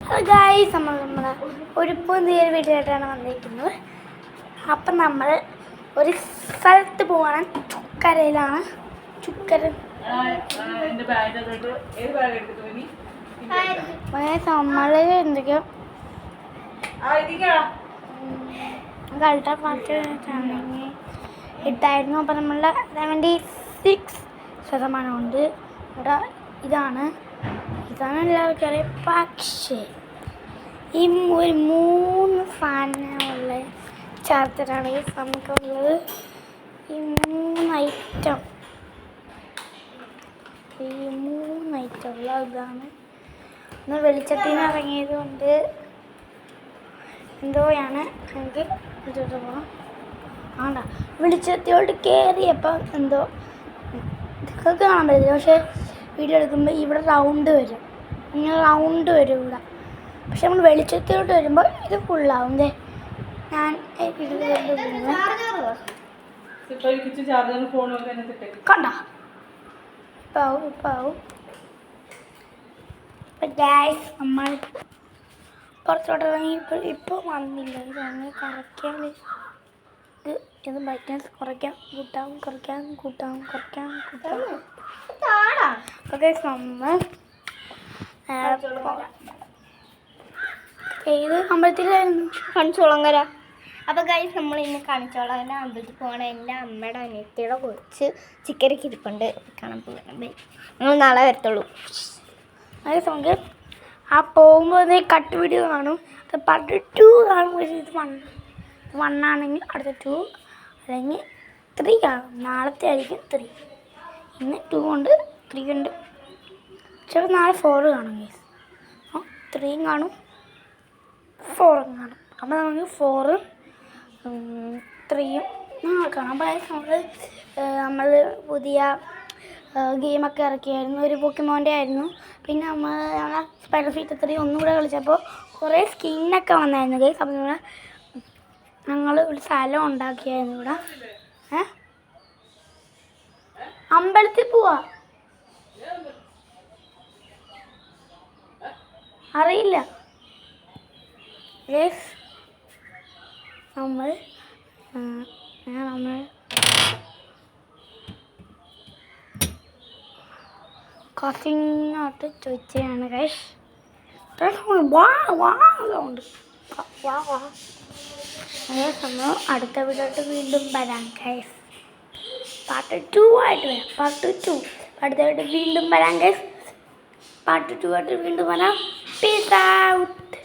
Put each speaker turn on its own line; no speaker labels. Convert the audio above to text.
Hello guys, നമ്മൾ ഒരു പുതിയ വീഡിയോയിട്ടാണ് വന്നിരിക്കുന്നത്. അപ്പം നമ്മൾ ഒരു സ്ഥലത്ത് പോവാണ്. ചുക്കരയിലാണ്. നമ്മൾ എന്തൊക്കെയോ പാട്ട് ഇട്ടായിരുന്നു. അപ്പം നമ്മളുടെ 76% ഉണ്ട്. ഇവിടെ ഇതാണ് എല്ലാവർക്കും അറിയാം. പക്ഷേ ഈ ഒരു 3 ഫാനുള്ള ചാർജറാണ് നമുക്കുള്ളത്. ഈ 3 ഐറ്റം ഉള്ള ഇതാണ്. ഇന്ന് വെളിച്ചത്തിൽ നിന്ന് ഇറങ്ങിയത് കൊണ്ട് എന്തോയാണ് എനിക്ക് ഇട്ടിട്ട് പോകണം. ആണ്ട വെളിച്ചത്തോട്ട് കയറിയപ്പം എന്തോ ഇതൊക്കെ കാണാൻ പറ്റില്ല. പക്ഷേ വീഡിയോ എടുക്കുമ്പോൾ ഇവിടെ റൗണ്ട് വരും. ഇങ്ങനെ റൗണ്ട് വരും ഇവിടെ. പക്ഷെ നമ്മൾ വെളിച്ചത്തോട്ട് വരുമ്പോൾ ഇത് ഫുള്ളാവും. ഞാൻ കണ്ട ഇപ്പാവും ഇപ്പം ഗ്യാസ് നമ്മൾ പുറത്തോട്ട് ഇറങ്ങി. ഇപ്പോൾ വന്നില്ല. ഇതങ്ങനെ കുറയ്ക്കാൻ ഇത് ബ്രൈറ്റ്നസ് കുറയ്ക്കാം, കൂട്ടാം. ഓക്കെ, നമ്മൾ ഏത് അമ്പലത്തിലായിരുന്നു?
കണിച്ചോളങ്കര. അപ്പോൾ ഗൈസ്, നമ്മൾ ഇന്ന് കണിച്ചോളങ്കര അമ്പലത്തിൽ പോകണം. എൻ്റെ അമ്മയുടെ അനിയത്തിയുടെ കുറച്ച് ചിക്കനൊക്കെ ഇരിപ്പുണ്ട്, കാണാൻ പോകണം. നമ്മൾ നാളെ വരത്തുള്ളൂ.
അതെ, നമുക്ക് ആ പോകുമ്പോൾ കട്ട് വീഡിയോ കാണും. അത് പാർട്ട് 2 കാണും. ഇത് 1 ആണെങ്കിൽ അടുത്ത 2 അല്ലെങ്കിൽ 3 കാണും. നാളത്തെ ആയിരിക്കും 3. ഇന്ന് 2 ഉണ്ട്, 3 ഉണ്ട്. ചിലപ്പോൾ നാളെ 4 കാണും ഗൈസ്. 3 കാണും, 4 കാണും. അപ്പോൾ നമുക്ക് 4ഉം 3ഉം നാളെ കാണാം. അപ്പോൾ നമ്മൾ പുതിയ ഗെയിമൊക്കെ ഇറക്കിയായിരുന്നു. ഒരു പോക്കിമോൻ്റെ ആയിരുന്നു. പിന്നെ നമ്മളെ സ്പൈഡർ ഫീറ്റ് 3 ഒന്നുകൂടെ കളിച്ചപ്പോൾ കുറേ സ്കിന്നൊക്കെ വന്നായിരുന്നു ഗൈസ്. അപ്പോൾ ഞങ്ങൾ ഒരു സ്ഥലം ഉണ്ടാക്കിയായിരുന്നു ഇവിടെ. അമ്പലത്തിൽ പോവാ അറിയില്ല ഗൈസ്. നമ്മൾ കസിനോട്ട് ചോദിച്ചാണ് ഗൈസ്. നമ്മൾ അടുത്ത വീഡിയോട്ട് വീണ്ടും വരാം ഗൈസ്. പാർട്ട് 2 ആയിട്ട് വരാം. പാർട്ട് 2 അടുത്ത വീഡിയോ വീണ്ടും വരാം ഗൈസ്. പാർട്ട് 2 ആയിട്ട് വീണ്ടും വരാം. Peace out.